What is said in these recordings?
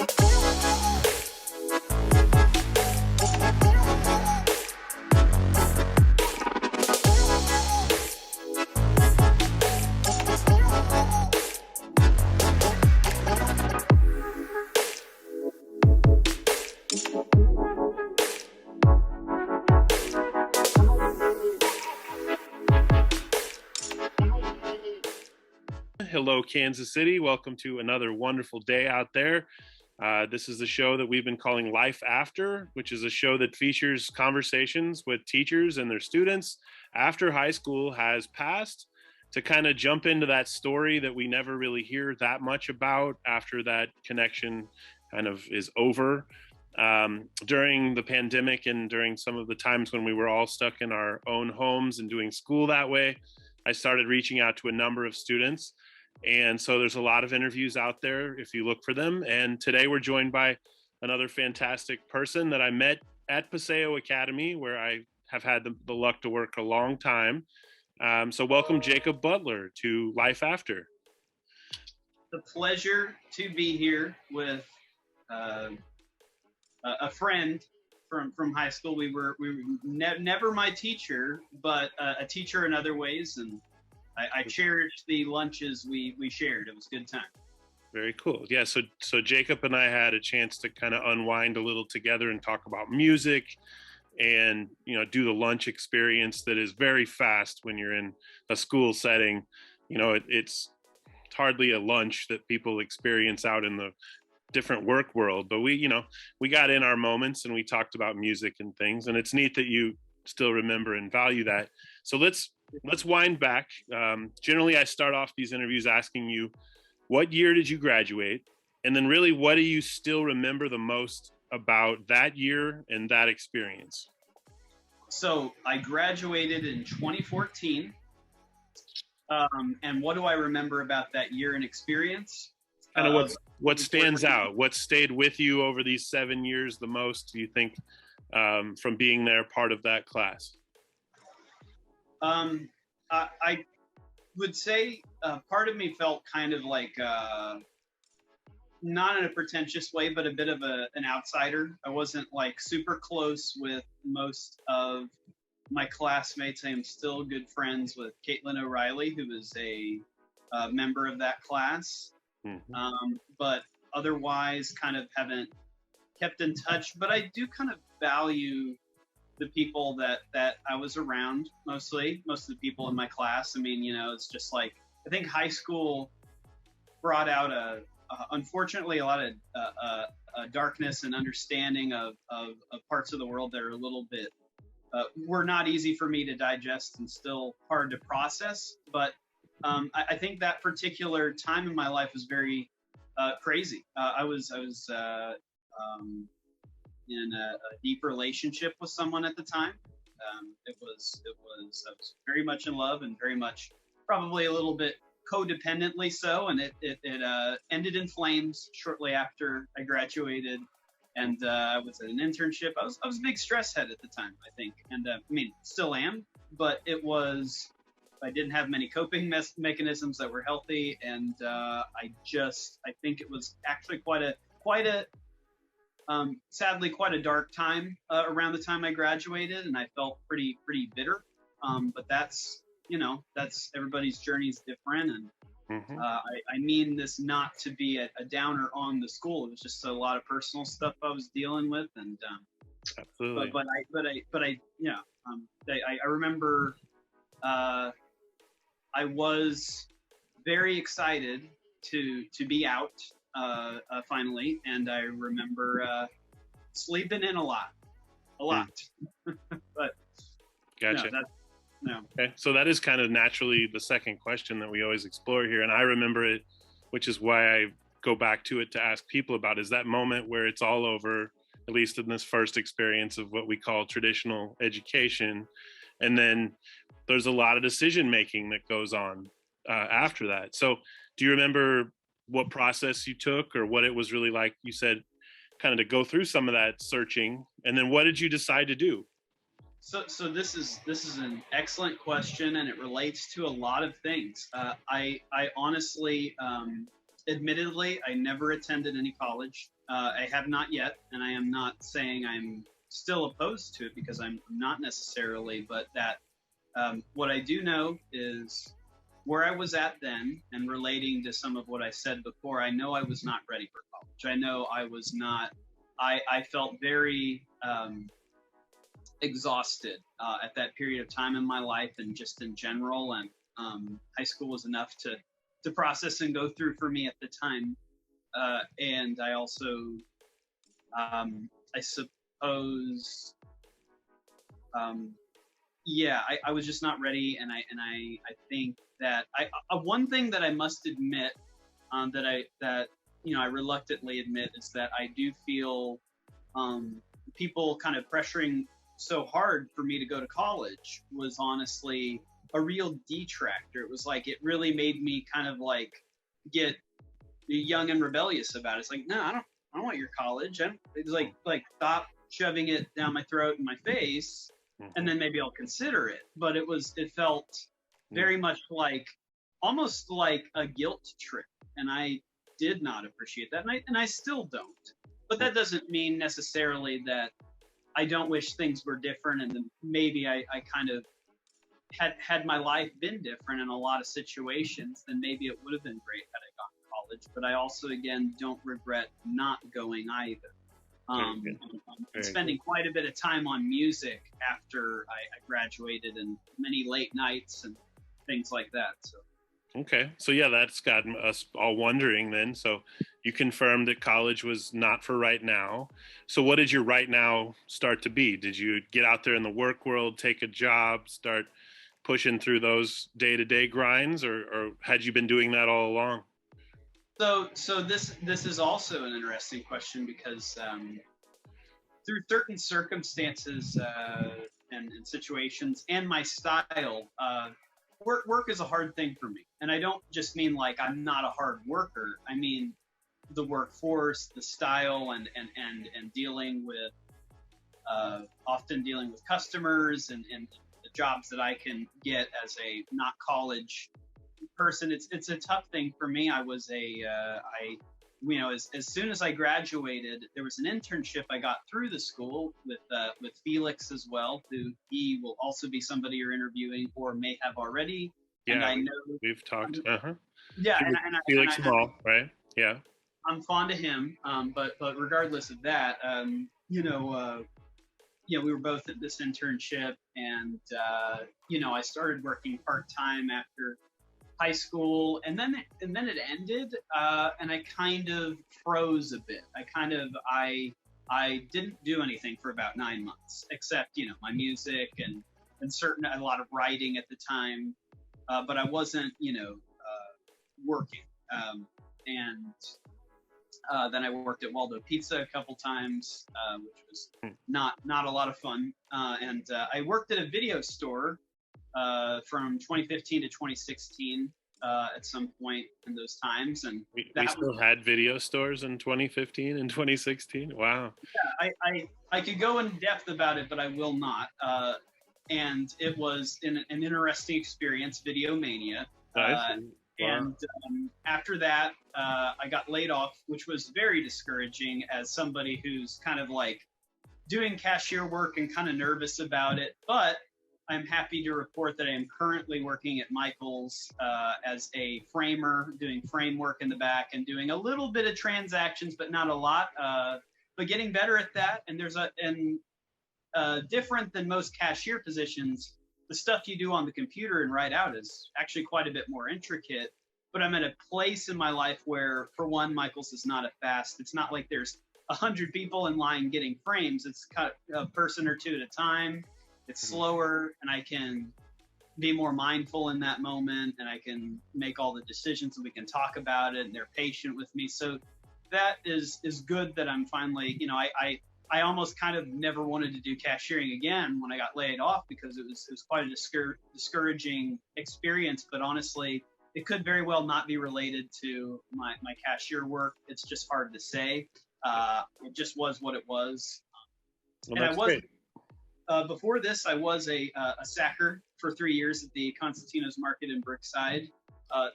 Hello, Kansas City. Welcome to another wonderful day out there. This is the show that we've been calling Life After, which is a show that features conversations with teachers and their students after high school has passed, to kind of jump into that story that we never really hear that much about after that connection kind of is over. During the pandemic and during some of the times when we were all stuck in our own homes and doing school that way, I started reaching out to a number of students. And so there's a lot of interviews out there if you look for them. And today we're joined by another fantastic person that I met at Paseo Academy, where I have had the luck to work a long time. So welcome Jacob Butler to Life After. The pleasure to be here with a friend from high school. We were never my teacher, but a teacher in other ways, and I cherished the lunches we shared. It was a good time. Very cool. Yeah. So Jacob and I had a chance to kind of unwind a little together and talk about music, and do the lunch experience that is very fast when you're in a school setting. It's hardly a lunch that people experience out in the different work world, but we got in our moments and we talked about music and things, and it's neat that you still remember and value that. So let's wind back. Generally I start off these interviews asking you, what year did you graduate? And then really, what do you still remember the most about that year and that experience? So I graduated in 2014. And what do I remember about that year and experience? Kind of what stands out? What stayed with you over these 7 years the most, do you think, from being there, part of that class? I would say part of me felt kind of like, not in a pretentious way, but a bit of an outsider. I wasn't like super close with most of my classmates. I am still good friends with Caitlin O'Reilly, who is a member of that class. Mm-hmm. But otherwise kind of haven't kept in touch. But I do kind of value the people that I was around, most of the people in my class. I mean, it's just like, I think high school brought out unfortunately a lot of darkness and understanding of parts of the world that are a little bit were not easy for me to digest and still hard to process. But I think that particular time in my life was very crazy. I was in a deep relationship with someone at the time. I was very much in love, and very much probably a little bit codependently so, and it ended in flames shortly after I graduated. And I was at an internship. I was a big stress head at the time, I think, and I mean, still am, but I didn't have many coping mechanisms that were healthy, and I think it was actually quite a sadly quite a dark time around the time I graduated, and I felt pretty bitter. But that's everybody's journey is different, and mm-hmm. I mean this not to be a downer on the school. It was just a lot of personal stuff I was dealing with, and absolutely. I remember I was very excited to be out finally, and I remember sleeping in a lot. But gotcha. Okay, so that is kind of naturally the second question that we always explore here, and I remember it, which is why I go back to it to ask people about, is that moment where it's all over, at least in this first experience of what we call traditional education, and then there's a lot of decision making that goes on after that. So do you remember what process you took, or what it was really like? You said kind of to go through some of that searching, and then what did you decide to do? So this is an excellent question, and it relates to a lot of things. I honestly Admittedly, I never attended any college. I have not yet, and I am not saying I'm still opposed to it, because I'm not necessarily, but that what I do know is where I was at then, and relating to some of what I said before, I know I was not ready for college. I know I was not, I felt very exhausted at that period of time in my life, and just in general. And high school was enough to process and go through for me at the time. And I also, I suppose, yeah, I was just not ready. And I think that one thing that I must admit, that I reluctantly admit, is that I do feel people kind of pressuring so hard for me to go to college was honestly a real detractor. It was like, it really made me kind of like get young and rebellious about it. It's like, no, I don't want your college. It's like stop shoving it down my throat and my face, and then maybe I'll consider it. But it felt very much like, almost like a guilt trip, and I did not appreciate that, and I still don't. But that doesn't mean necessarily that I don't wish things were different, and then maybe I kind of had my life been different in a lot of situations, then maybe it would have been great had I gone to college. But I also, again, don't regret not going either. Spending quite a bit of time on music after I graduated, and many late nights and things like that. So. Okay. So yeah, that's gotten us all wondering then. So you confirmed that college was not for right now. So what did your right now start to be? Did you get out there in the work world, take a job, start pushing through those day-to-day grinds, or had you been doing that all along? So this is also an interesting question, because through certain circumstances and situations and my style, work is a hard thing for me. And I don't just mean like I'm not a hard worker. I mean the workforce, the style, and dealing with often dealing with customers, and the jobs that I can get as a not college person. It's a tough thing for me. I was as soon as I graduated, there was an internship I got through the school with Felix as well, who he will also be somebody you're interviewing or may have already. Yeah, and I know we've talked. Yeah, Felix Mall, right? Yeah, I'm fond of him. But regardless of that, we were both at this internship, and I started working part time after high school, and then it ended, and I kind of froze a bit. I didn't do anything for about 9 months, except my music and a lot of writing at the time, but I wasn't working. And then I worked at Waldo Pizza a couple times, which was not a lot of fun. And I worked at a video store from 2015 to 2016 at some point in those times. And we still had video stores in 2015 and 2016. Wow. Yeah, I could go in depth about it, but I will not. And it was an interesting experience, Video Mania. Wow. And after that, I got laid off, which was very discouraging as somebody who's kind of like doing cashier work and kind of nervous about it. But I'm happy to report that I am currently working at Michael's as a framer, doing framework in the back and doing a little bit of transactions, but not a lot. But getting better at that. And different than most cashier positions, the stuff you do on the computer and write out is actually quite a bit more intricate. But I'm at a place in my life where, for one, Michael's is not it's not like there's 100 people in line getting frames. It's cut a person or two at a time. It's slower, and I can be more mindful in that moment, and I can make all the decisions, and we can talk about it, and they're patient with me. So that is good that I'm finally, I almost kind of never wanted to do cashiering again when I got laid off, because it was quite a discouraging experience. But honestly, it could very well not be related to my cashier work. It's just hard to say. It just was what it was. Well, that's great. Before this, I was a sacker for 3 years at the Constantino's Market in Brookside.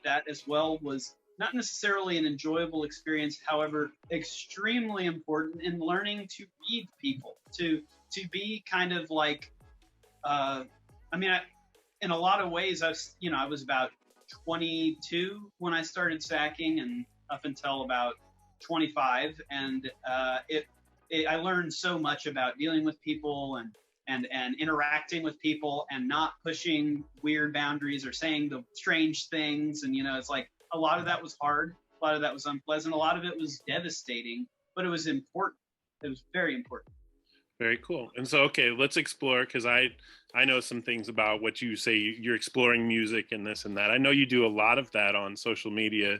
That as well was not necessarily an enjoyable experience, however, extremely important in learning to read people, to be kind of like, uh, I mean, in a lot of ways, I was about 22 when I started sacking, and up until about 25, and I learned so much about dealing with people and interacting with people and not pushing weird boundaries or saying the strange things. And it's like a lot of that was hard, a lot of that was unpleasant, a lot of it was devastating, but it was important. It was very important. Very cool. And so, okay, let's explore, because I know some things about what you say. You're exploring music and this and that. I know you do a lot of that on social media,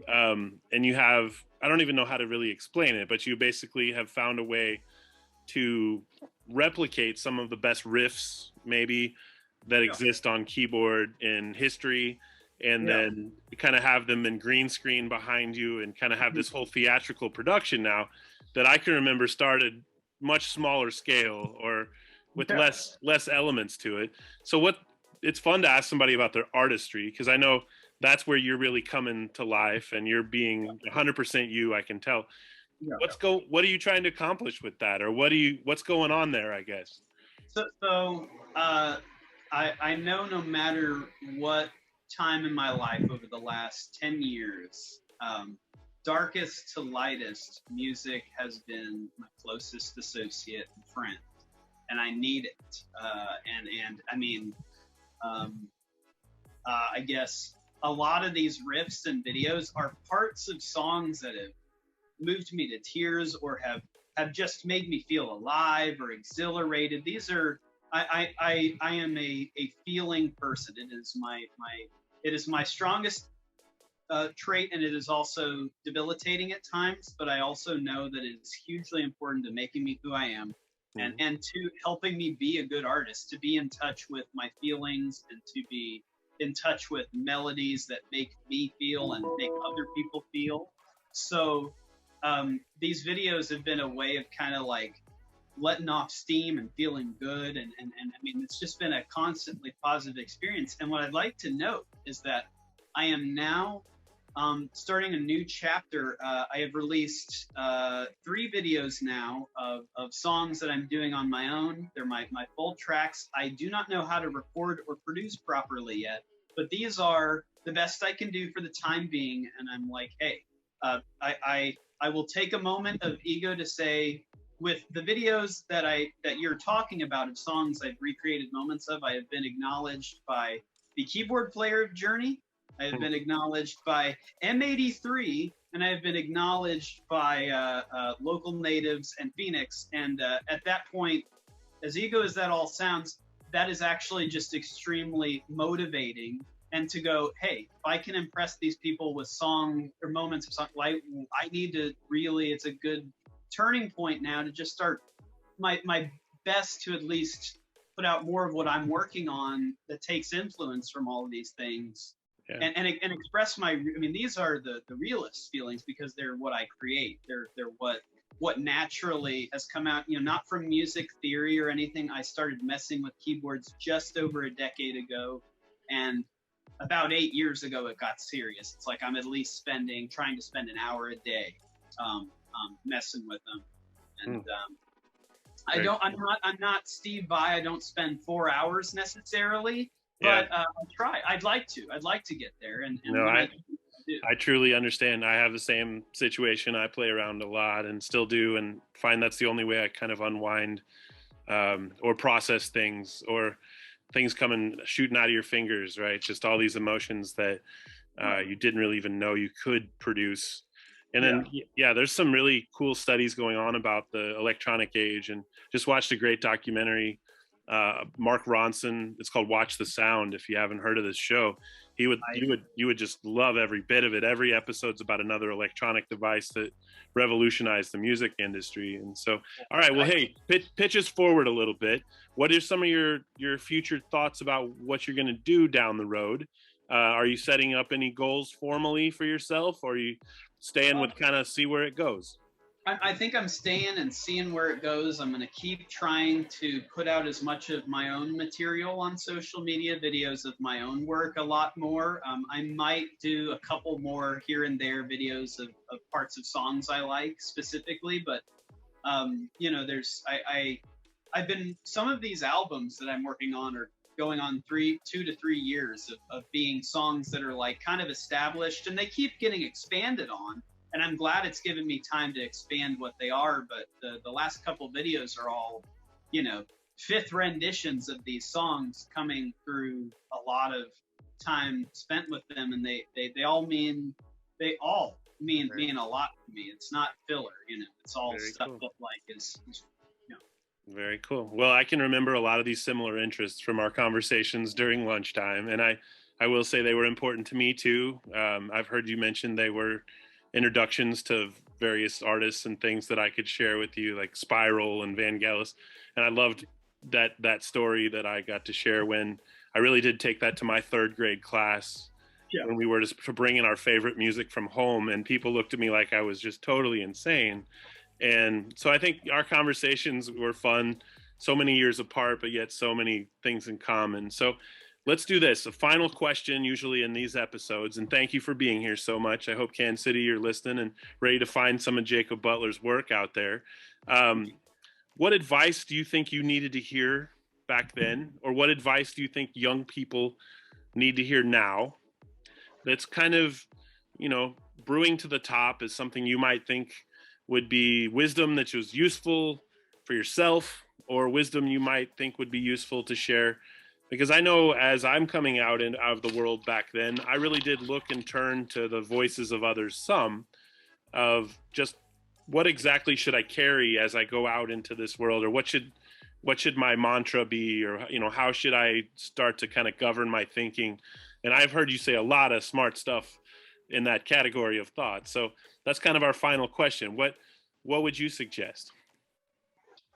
and you have, I don't even know how to really explain it, but you basically have found a way to replicate some of the best riffs maybe that Yeah. exist on keyboard in history, and Yeah. then kind of have them in green screen behind you, and kind of have Mhm. this whole theatrical production now that I can remember started much smaller scale, or with Yeah. less elements to it. So what, it's fun to ask somebody about their artistry, because I know that's where you're really coming to life and you're being 100% you, I can tell. Yeah. What are you trying to accomplish with that, or what's going on there, I guess? So I know no matter what time in my life over the last 10 years, darkest to lightest, music has been my closest associate and friend, and I need it. And I mean, um, I guess a lot of these riffs and videos are parts of songs that have moved me to tears or have just made me feel alive or exhilarated. These are I am a feeling person. It is my strongest trait, and it is also debilitating at times. But I also know that it is hugely important to making me who I am, Mm-hmm. and to helping me be a good artist, to be in touch with my feelings, and to be in touch with melodies that make me feel and make other people feel. So these videos have been a way of kind of like letting off steam and feeling good. And I mean, it's just been a constantly positive experience. And what I'd like to note is that I am now starting a new chapter. I have released 3 videos now of songs that I'm doing on my own. They're my full tracks. I do not know how to record or produce properly yet, but these are the best I can do for the time being. And I'm like, hey, I will take a moment of ego to say, with the videos that you're talking about of songs I've recreated moments of, I have been acknowledged by the keyboard player of Journey. I have been acknowledged by M83, and I have been acknowledged by local natives and Phoenix. And at that point, as ego as that all sounds, that is actually just extremely motivating. And to go, hey, if I can impress these people with song or moments of song, like I need to really, it's a good turning point now to just start my best to at least put out more of what I'm working on that takes influence from all of these things, Yeah. and express my. I mean, these are the realest feelings because they're what I create. They're what naturally has come out. Not from music theory or anything. I started messing with keyboards just over a decade ago, and about 8 years ago it got serious. It's like I'm at least trying to spend an hour a day messing with them. And I'm not Steve Vai. I don't spend 4 hours necessarily, Yeah. but I'll try. I'd like to get there. And No, when I do. I truly understand. I have the same situation. I play around a lot and still do, and find that's the only way I kind of unwind, or process things, or things coming shooting out of your fingers, right? Just all these emotions that you didn't really even know you could produce. And Yeah. then, yeah, there's some really cool studies going on about the electronic age, and just watched a great documentary. Mark Ronson. It's called Watch the Sound. If you haven't heard of this show, you would just love every bit of it. Every episode's about another electronic device that revolutionized the music industry. And so, all right, well, hey, pitch us forward a little bit. What are some of your future thoughts about what you're going to do down the road? Are you setting up any goals formally for yourself, or are you staying with kind of see where it goes? I think I'm staying and seeing where it goes. I'm going to keep trying to put out as much of my own material on social media, videos of my own work a lot more. I might do a couple more here and there videos of parts of songs I like specifically, but you know, I've been, some of these albums that I'm working on are going on 2 to 3 years of being songs that are like kind of established, and they keep getting expanded on. And I'm glad it's given me time to expand what they are. But the last couple videos are all, you know, fifth renditions of these songs coming through a lot of time spent with them, and they all mean a lot to me. It's not filler, you know. It's all Very stuff cool. that like is you know. Very cool. Well, I can remember a lot of these similar interests from our conversations during lunchtime, and I will say they were important to me too. I've heard you mention they were introductions to various artists and things that I could share with you, like Spiral and Vangelis, and I loved that story that I got to share when I really did take that to my third grade class Yeah. when we were just bringing our favorite music from home, and people looked at me like I was just totally insane. And so I think our conversations were fun, so many years apart, but yet so many things in common. So let's do this. A final question, usually in these episodes. And thank you for being here so much. I hope Kansas City, you're listening and ready to find some of Jacob Butler's work out there. What advice do you think you needed to hear back then? Or what advice do you think young people need to hear now? That's kind of, brewing to the top is something you might think would be wisdom that was useful for yourself, or wisdom you might think would be useful to share. Because I know as I'm coming out of the world back then, I really did look and turn to the voices of others, some of just what exactly should I carry as I go out into this world, or what should my mantra be, or how should I start to kind of govern my thinking. And I've heard you say a lot of smart stuff in that category of thought. So that's kind of our final question. What would you suggest?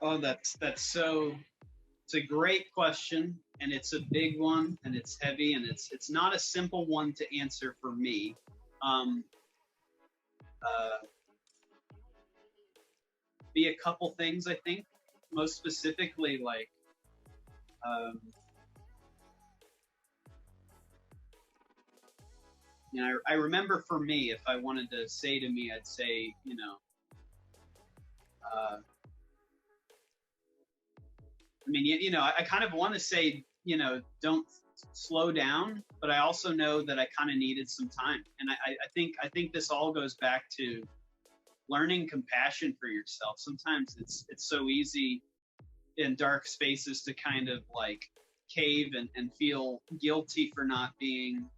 Oh, it's a great question, and it's a big one, and it's heavy, and it's not a simple one to answer for me. Um, uh, be a couple things, I think. Most specifically, like, um, I remember for me, if I wanted to say to me, I'd say, uh, I kind of want to say, don't slow down, but I also know that I kind of needed some time. And I think this all goes back to learning compassion for yourself. Sometimes it's so easy in dark spaces to kind of like cave and feel guilty for not being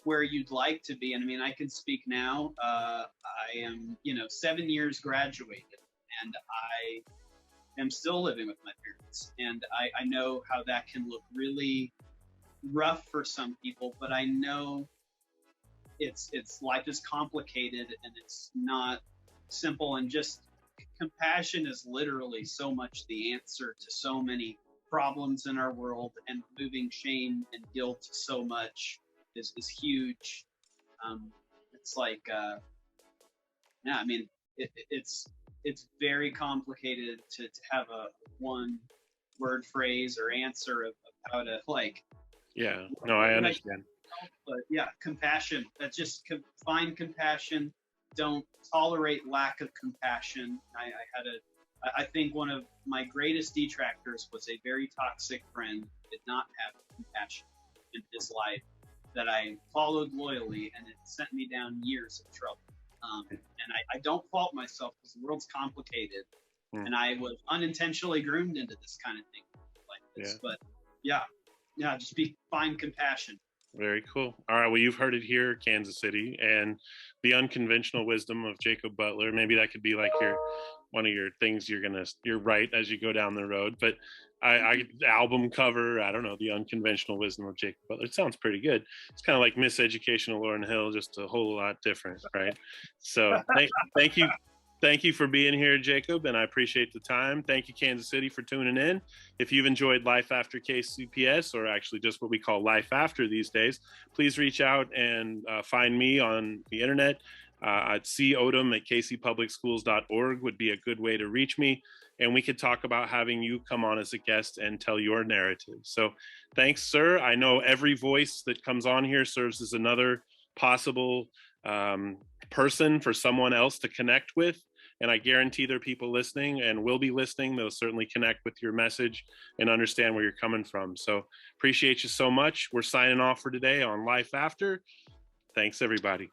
where you'd like to be. And I mean, I can speak now. I am, 7 years graduated, and I am still living with my parents. And I know how that can look really rough for some people, but I know it's life is complicated and it's not simple. And just compassion is literally so much the answer to so many problems in our world, and removing shame and guilt so much is huge. It's like, yeah, I mean, it's very complicated to have a one word phrase or answer of how to like. Yeah, no, I understand. But yeah, compassion. That's just find compassion. Don't tolerate lack of compassion. I think one of my greatest detractors was a very toxic friend who did not have compassion in his life that I followed loyally, and it sent me down years of trouble. And I don't fault myself because the world's complicated, and I was unintentionally groomed into this kind of thing like this. Yeah. But yeah, just find compassion. Very cool. All right. Well, you've heard it here, Kansas City, and the unconventional wisdom of Jacob Butler. Maybe that could be like one of your things you're right as you go down the road. But I album cover, I don't know, the unconventional wisdom of Jacob Butler. It sounds pretty good. It's kind of like Miseducational Lauryn Hill, just a whole lot different, right? So thank you. Thank you for being here, Jacob, and I appreciate the time. Thank you, Kansas City, for tuning in. If you've enjoyed Life After KCPS, or actually just what we call Life After these days, please reach out and find me on the internet. I'd see Odam at kcpublicschools.org would be a good way to reach me. And we could talk about having you come on as a guest and tell your narrative. So thanks, sir. I know every voice that comes on here serves as another possible person for someone else to connect with. And I guarantee there are people listening and will be listening. They'll certainly connect with your message and understand where you're coming from. So appreciate you so much. We're signing off for today on Life After. Thanks, everybody.